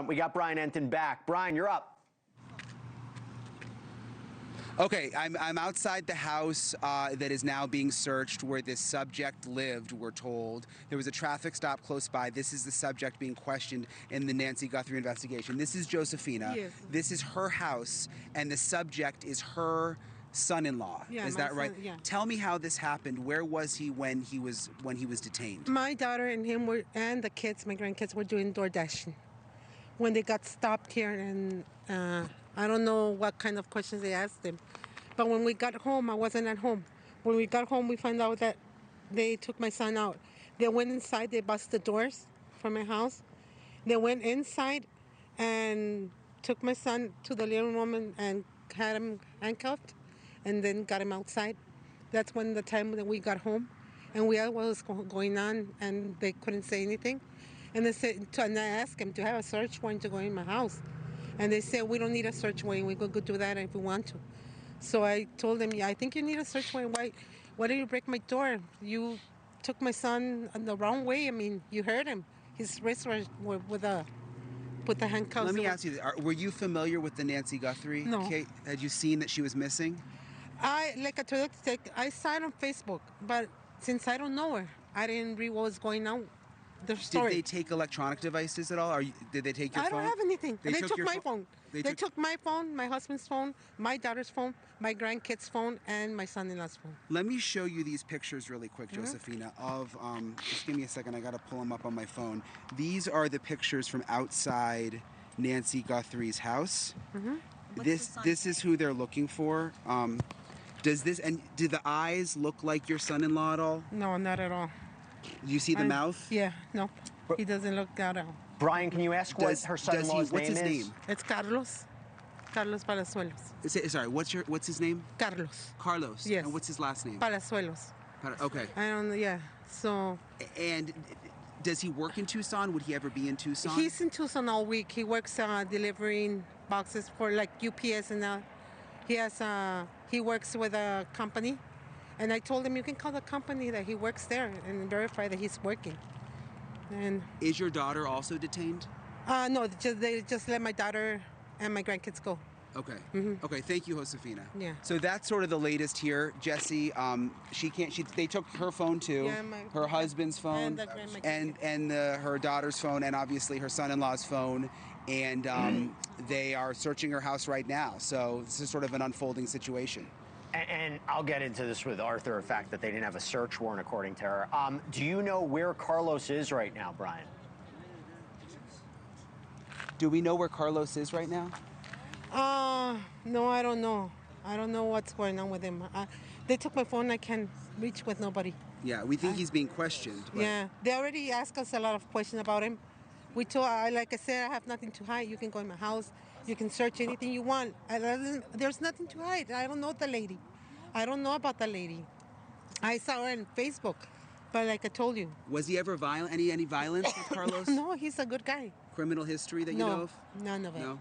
We got Brian Entin back. Brian, you're up. Okay, I'm outside the house that is now being searched where this subject lived, we're told. There was a traffic stop close by. This is the subject being questioned in the Nancy Guthrie investigation. This is Josefina. Yes. This is her house, and the subject is her son-in-law. Yeah, is that right? son, yeah. Tell me how this happened. Where was he when he was detained? My daughter and him were, and the kids, my grandkids, were doing DoorDash when they got stopped here, and I don't know what kind of questions they asked them. But when we got home, I wasn't at home. When we got home, we found out that they took my son out. They went inside, they busted the doors from my house. They went inside and took my son to the living room and had him handcuffed, and then got him outside. That's when the time that we got home, and we asked what was going on, and they couldn't say anything. And they said, and I asked him to have a search warrant to go in my house. And they said, we don't need a search warrant. We could go do that if we want to. So I told them, yeah, I think you need a search warrant. Why did you break my door? You took my son the wrong way. I mean, you hurt him. His wrists were with the handcuffs. Let me ask you this. Were you familiar with the Nancy Guthrie No. case? Had you seen that she was missing? Like I told you, I saw it on Facebook, but since I don't know her, I didn't read what was going on. The story. Did they take electronic devices at all? Did they take your phone? I don't have anything. They took my phone. They took my phone, my husband's phone, my daughter's phone, my grandkid's phone, and my son-in-law's phone. Let me show you these pictures really quick, Josefina, of, just give me a second, I gotta pull them up on my phone. These are the pictures from outside Nancy Guthrie's house. This is who they're looking for. Do the eyes look like your son-in-law at all? No, not at all. Do you see the mouth? Yeah, no. He doesn't look at all. Brian, can you ask what her son-in-law's what's name his is? name? It's Carlos. Carlos Palazuelos. Sorry, what's his name? Carlos. Carlos. Yes. And what's his last name? Palazuelos. Okay. I don't know, yeah. So. And does he work in Tucson? Would he ever be in Tucson? He's in Tucson all week. He works delivering boxes for like UPS and he works with a company. And I told him, you can call the company that he works there and verify that he's working. And is your daughter also detained? No, they just let my daughter and my grandkids go. Okay. Okay. Thank you, Josefina. Yeah. So that's sort of the latest here, Jesse. They took her phone too, yeah, her husband's phone, and her daughter's phone, and obviously her son-in-law's phone, and they are searching her house right now. So this is sort of an unfolding situation. And I'll get into this with Arthur, the fact that they didn't have a search warrant, according to her. Do you know where Carlos is right now, Brian? Do we know where Carlos is right now? No, I don't know. I don't know what's going on with him. They took my phone. I can't reach with nobody. Yeah, we think he's being questioned. But... Yeah, they already asked us a lot of questions about him. Like I said, I have nothing to hide. You can go in my house. You can search anything you want. There's nothing to hide. I don't know the lady. I don't know about the lady. I saw her on Facebook, but like I told you. Was he ever violent? Any violence with Carlos? No, he's a good guy. Criminal history that you know of? None of it. No?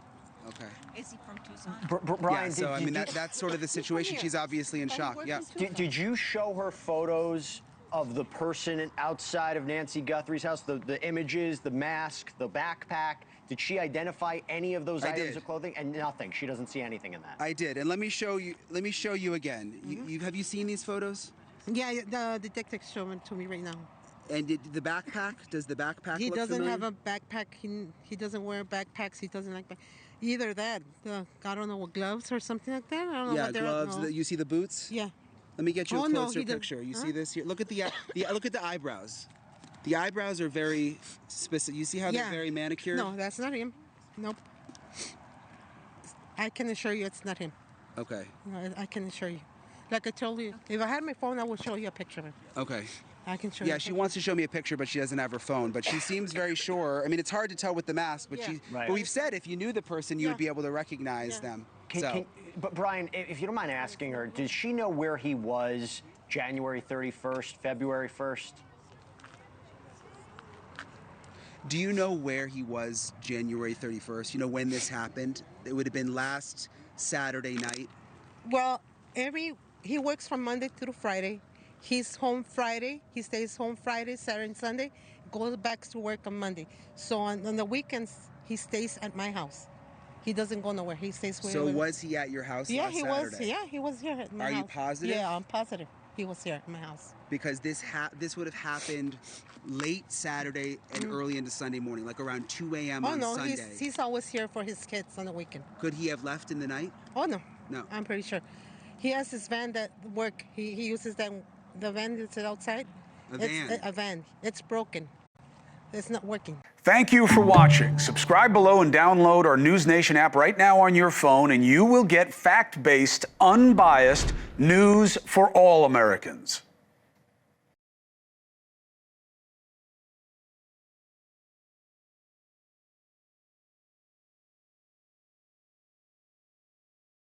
Okay. Is he from Tucson? Brian, yeah, so I mean, that's sort of the situation. She's obviously in shock. Yeah. Did you show her photos of the person outside of Nancy Guthrie's house? The images, the mask, the backpack? Did she identify any of those items of clothing? And nothing. She doesn't see anything in that. I did, and let me show you again. Have you seen these photos? Yeah, the detective showed them to me right now. And the backpack? Does the backpack He look doesn't familiar? have a backpack. He doesn't wear backpacks. He doesn't like either that. I don't know what gloves or something like that. I don't know yeah, what they're. gloves. No. You see the boots? Yeah. Let me get you a closer he picture. You see this here? Look at look at the eyebrows. The eyebrows are very specific. You see how they're very manicured? No, that's not him. Nope. I can assure you it's not him. Okay. No, I can assure you. Like I told you, if I had my phone, I would show you a picture of him. Okay. I can show you. Yeah, she wants to show me a picture, but she doesn't have her phone. But she seems very sure. I mean, it's hard to tell with the mask, but but we've said if you knew the person, you would be able to recognize them. But Brian, if you don't mind asking her, does she know where he was January 31st, February 1st? Do you know where he was January 31st? You know when this happened? It would have been last Saturday night. Well, he works from Monday through Friday. He's home Friday. He stays home Friday, Saturday, and Sunday. Goes back to work on Monday. So on the weekends, He stays at my house. He doesn't go nowhere. He stays where. So was he at your house last Saturday? Yeah, he was here at my house. Are you positive? Yeah, I'm positive. He was here at my house. Because this would have happened late Saturday and early into Sunday morning, like around 2 a.m. on Sunday. Oh, no, he's always here for his kids on the weekend. Could he have left in the night? Oh, no. No. I'm pretty sure. He has his van that work. He uses the van that's outside. A van? A van. It's broken. It's not working. Thank you for watching. Subscribe below and download our NewsNation app right now on your phone, and you will get fact-based, unbiased news for all Americans.